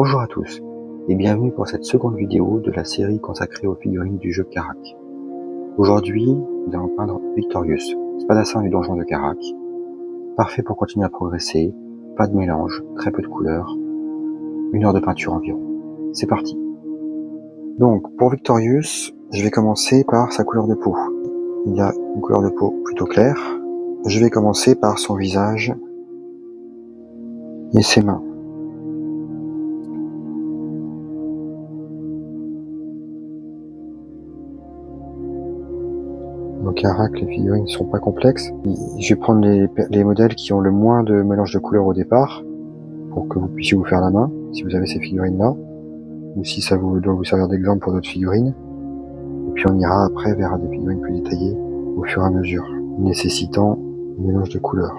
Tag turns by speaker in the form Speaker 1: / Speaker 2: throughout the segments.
Speaker 1: Bonjour à tous et bienvenue pour cette seconde vidéo de la série consacrée aux figurines du jeu Karak. Aujourd'hui, nous allons peindre Victorious, spadassin du donjon de Karak. Parfait pour continuer à progresser, pas de mélange, très peu de couleurs, 1 heure de peinture environ. C'est parti. Donc pour Victorious, je vais commencer par sa couleur de peau. Il a une couleur de peau plutôt claire. Je vais commencer par son visage et ses mains. Dans Karak, les figurines ne sont pas complexes. Je vais prendre les modèles qui ont le moins de mélange de couleurs au départ, pour que vous puissiez vous faire la main, si vous avez ces figurines-là, ou si ça doit vous servir d'exemple pour d'autres figurines. Et puis on ira après vers des figurines plus détaillées, au fur et à mesure, nécessitant un mélange de couleurs.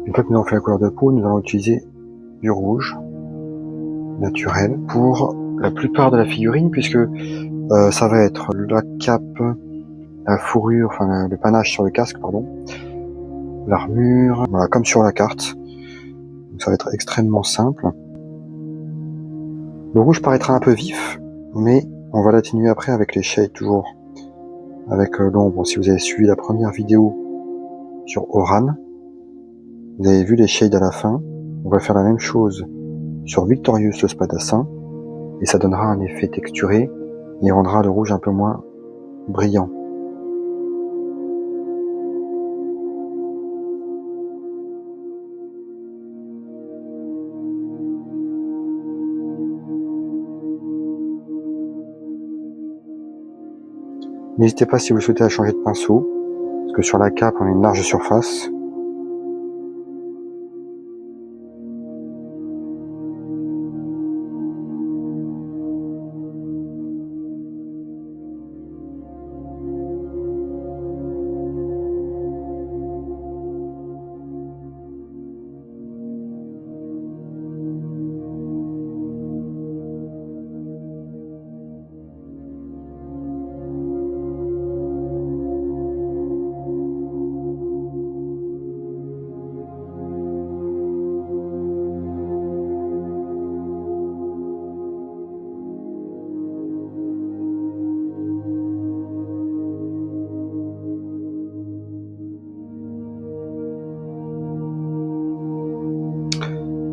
Speaker 1: Une fois que nous avons fait la couleur de peau, nous allons utiliser du rouge naturel pour la plupart de la figurine, puisque ça va être la cape, la fourrure, enfin le panache sur le casque, pardon, l'armure, voilà, comme sur la carte. Donc ça va être extrêmement simple. Le rouge paraîtra un peu vif, mais on va l'atténuer après avec les shades, toujours avec l'ombre. Si vous avez suivi la première vidéo sur Oran, vous avez vu les shades à la fin. On va faire la même chose sur Victorious le spadassin, et ça donnera un effet texturé et rendra le rouge un peu moins brillant. N'hésitez pas, si vous souhaitez, à changer de pinceau, parce que sur la cape on a une large surface.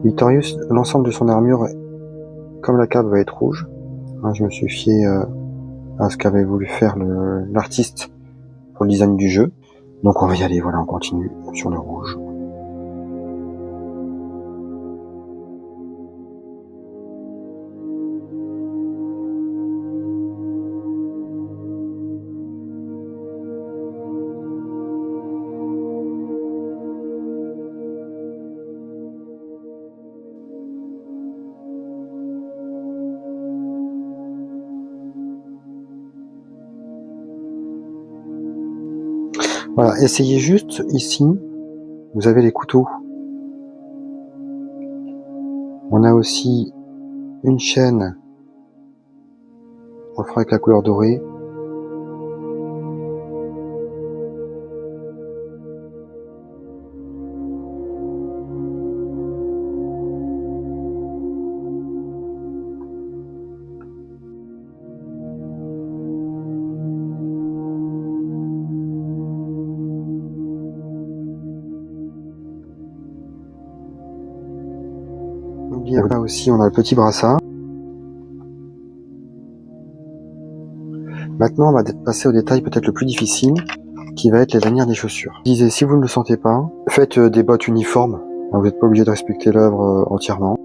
Speaker 1: Victorious, l'ensemble de son armure, comme la cape va être rouge, je me suis fié à ce qu'avait voulu faire l'artiste pour le design du jeu. Donc on va y aller, voilà, on continue sur le rouge. Voilà, essayez juste ici, vous avez les couteaux. On a aussi une chaîne, on le fera avec la couleur dorée. N'oubliez pas aussi, on a le petit brassard. Maintenant, on va passer au détail peut-être le plus difficile, qui va être les lanières des chaussures. Je disais, si vous ne le sentez pas, faites des bottes uniformes. Vous n'êtes pas obligé de respecter l'œuvre entièrement.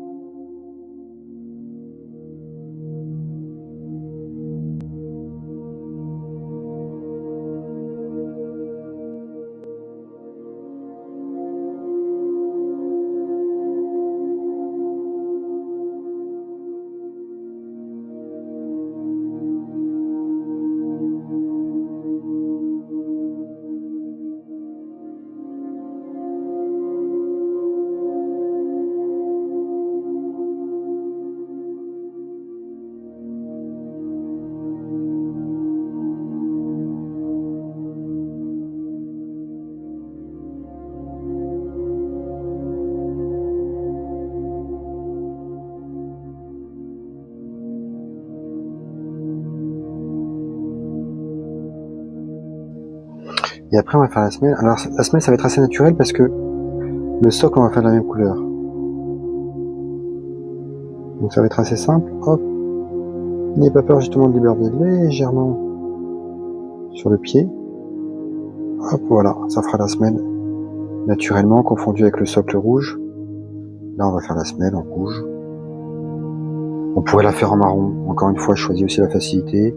Speaker 1: Et après, on va faire la semelle. Alors, la semelle, ça va être assez naturel parce que le socle, on va faire de la même couleur. Donc, ça va être assez simple. Hop. N'ayez pas peur justement de déborder légèrement sur le pied. Hop, voilà. Ça fera la semelle naturellement, confondue avec le socle rouge. Là, on va faire la semelle en rouge. On pourrait la faire en marron. Encore une fois, je choisis aussi la facilité.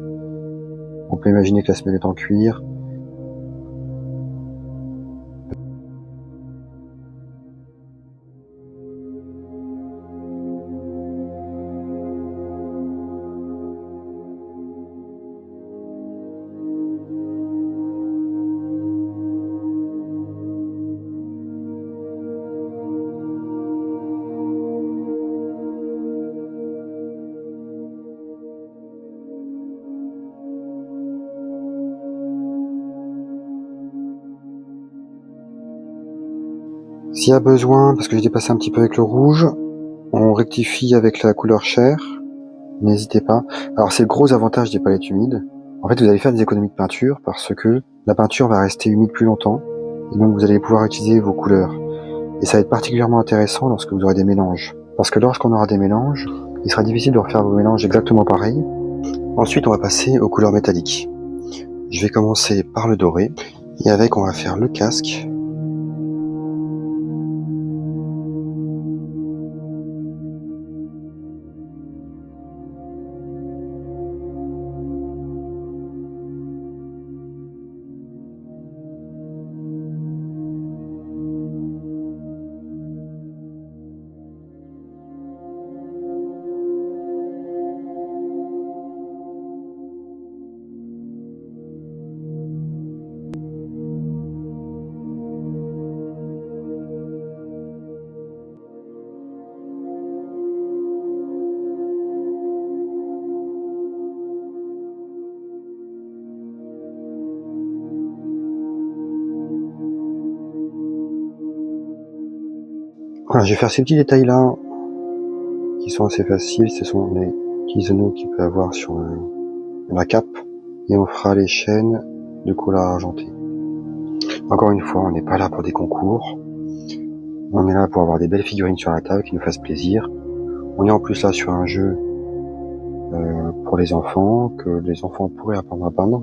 Speaker 1: On peut imaginer que la semelle est en cuir. S'il y a besoin, parce que j'ai dépassé un petit peu avec le rouge, on rectifie avec la couleur chair. N'hésitez pas. Alors c'est le gros avantage des palettes humides. En fait, vous allez faire des économies de peinture parce que la peinture va rester humide plus longtemps. Et donc vous allez pouvoir utiliser vos couleurs. Et ça va être particulièrement intéressant lorsque vous aurez des mélanges. Parce que lorsqu'on aura des mélanges, il sera difficile de refaire vos mélanges exactement pareil. Ensuite, on va passer aux couleurs métalliques. Je vais commencer par le doré. Et avec, on va faire le casque. Voilà, je vais faire ces petits détails-là qui sont assez faciles. Ce sont les petits anneaux qu'il peut avoir sur la cape. Et on fera les chaînes de couleur argentée. Encore une fois, on n'est pas là pour des concours. On est là pour avoir des belles figurines sur la table qui nous fassent plaisir. On est en plus là sur un jeu pour les enfants, que les enfants pourraient apprendre à peindre.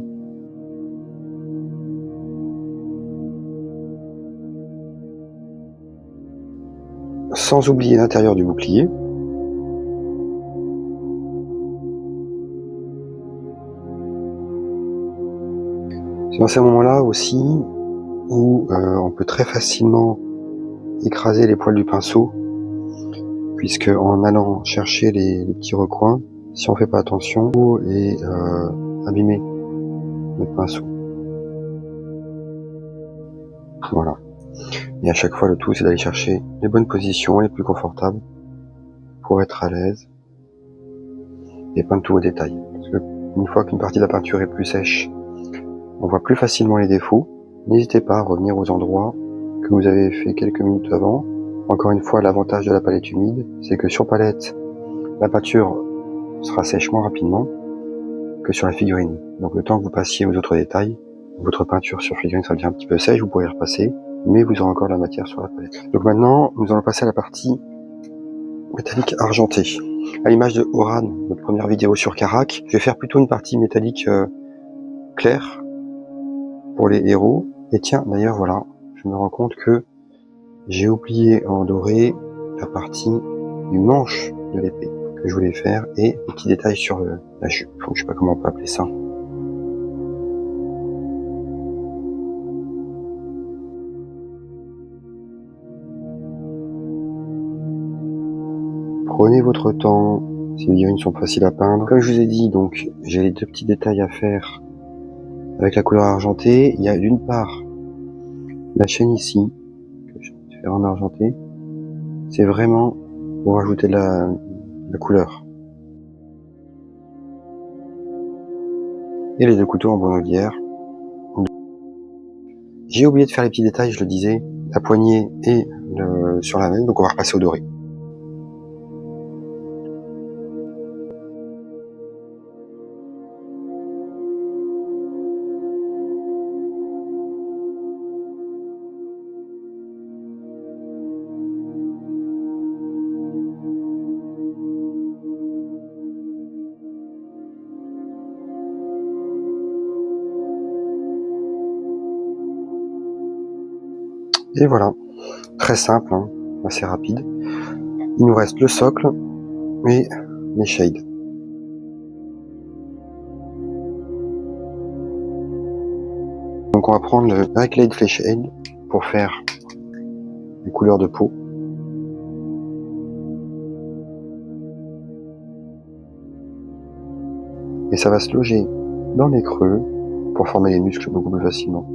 Speaker 1: Sans oublier l'intérieur du bouclier. C'est dans ces moments-là aussi où on peut très facilement écraser les poils du pinceau, puisque en allant chercher les petits recoins, si on fait pas attention, et abîmer notre pinceau. Voilà. Et à chaque fois, le tout, c'est d'aller chercher les bonnes positions, les plus confortables, pour être à l'aise, et peindre tout au détail. Parce que une fois qu'une partie de la peinture est plus sèche, on voit plus facilement les défauts. N'hésitez pas à revenir aux endroits que vous avez fait quelques minutes avant. Encore une fois, l'avantage de la palette humide, c'est que sur palette, la peinture sera sèche moins rapidement que sur la figurine. Donc le temps que vous passiez aux autres détails, votre peinture sur figurine sera déjà un petit peu sèche, vous pourrez y repasser, mais vous aurez encore la matière sur la palette. Donc maintenant, nous allons passer à la partie métallique argenté. À l'image de Oran, notre première vidéo sur Karak, je vais faire plutôt une partie métallique claire pour les héros. Et tiens, d'ailleurs, voilà, je me rends compte que j'ai oublié en doré la partie du manche de l'épée que je voulais faire et des petits détails sur la jupe. Donc, je sais pas comment on peut appeler ça. Prenez votre temps, ces figurines sont faciles à peindre. Comme je vous ai dit, donc j'ai les deux petits détails à faire avec la couleur argentée. Il y a d'une part la chaîne ici, que je vais faire en argenté. C'est vraiment pour ajouter de la couleur. Et les deux couteaux en bonnelière. J'ai oublié de faire les petits détails, je le disais, la poignée et sur la main, donc on va repasser au doré. Et voilà, très simple, hein, assez rapide. Il nous reste le socle et les shades. Donc on va prendre le Backlight Flash Shade pour faire les couleurs de peau. Et ça va se loger dans les creux pour former les muscles beaucoup plus facilement.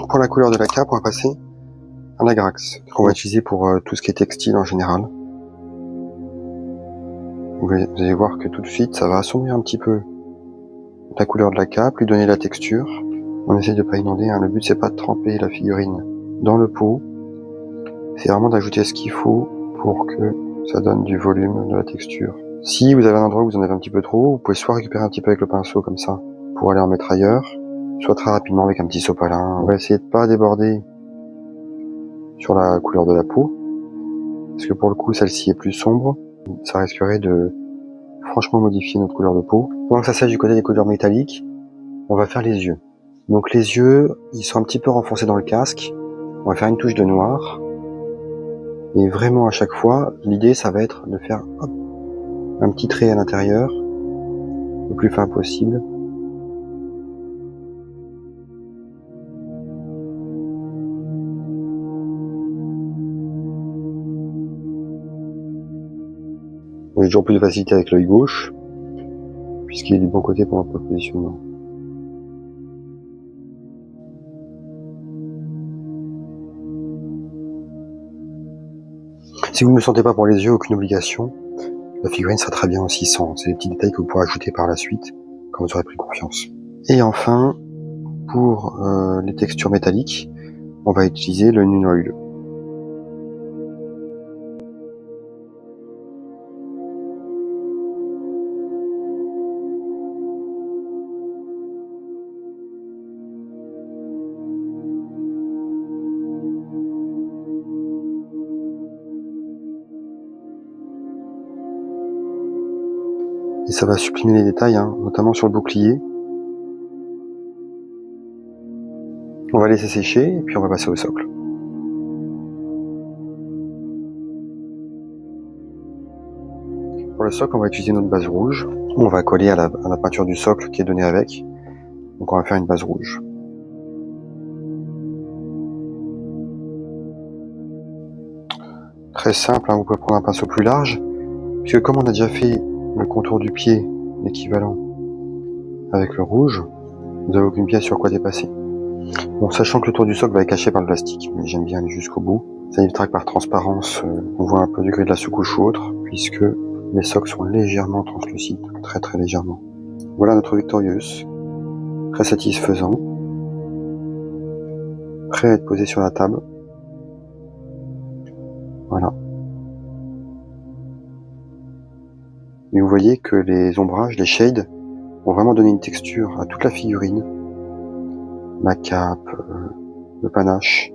Speaker 1: Pour la couleur de la cape, on va passer à l'agrax, qu'on va utiliser pour tout ce qui est textile en général. Vous allez voir que tout de suite, ça va assombrir un petit peu la couleur de la cape, lui donner la texture. On essaie de pas inonder, hein. Le but c'est pas de tremper la figurine dans le pot, c'est vraiment d'ajouter ce qu'il faut pour que ça donne du volume, de la texture. Si vous avez un endroit où vous en avez un petit peu trop, vous pouvez soit récupérer un petit peu avec le pinceau comme ça, pour aller en mettre ailleurs, soit très rapidement avec un petit sopalin. On va essayer de pas déborder sur la couleur de la peau, parce que pour le coup celle-ci est plus sombre, ça risquerait de franchement modifier notre couleur de peau. Pendant que ça sèche du côté des couleurs métalliques, on va faire les yeux. Donc les yeux, ils sont un petit peu renfoncés dans le casque, on va faire une touche de noir, et vraiment à chaque fois, l'idée ça va être de faire hop, un petit trait à l'intérieur, le plus fin possible. On a toujours plus de facilité avec l'œil gauche, puisqu'il est du bon côté pour notre positionnement. Si vous ne le sentez pas pour les yeux, aucune obligation. La figurine sera très bien aussi sans. C'est des petits détails que vous pourrez ajouter par la suite, quand vous aurez pris confiance. Et enfin, pour les textures métalliques, on va utiliser le Nune Oil. Et ça va supprimer les détails, hein, notamment sur le bouclier. On va laisser sécher, et puis on va passer au socle. Pour le socle, on va utiliser notre base rouge. On va coller à la peinture du socle qui est donnée avec. Donc on va faire une base rouge. Très simple, hein, vous pouvez prendre un pinceau plus large, puisque comme on a déjà fait le contour du pied, l'équivalent avec le rouge, vous n'avez aucune pièce sur quoi dépasser. Bon, sachant que le tour du socle va être caché par le plastique, mais j'aime bien aller jusqu'au bout. Ça évitera que par transparence, on voit un peu du gris de la sous-couche ou autre, puisque les socles sont légèrement translucides, très très légèrement. Voilà notre Victorious, très satisfaisant, prêt à être posé sur la table. Voilà. Et vous voyez que les ombrages, les shades, ont vraiment donné une texture à toute la figurine. La cape, le panache,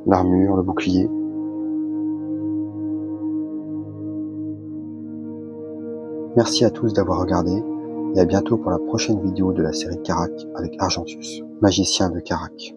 Speaker 1: l'armure, le bouclier. Merci à tous d'avoir regardé et à bientôt pour la prochaine vidéo de la série Karak avec Argentius, magicien de Karak.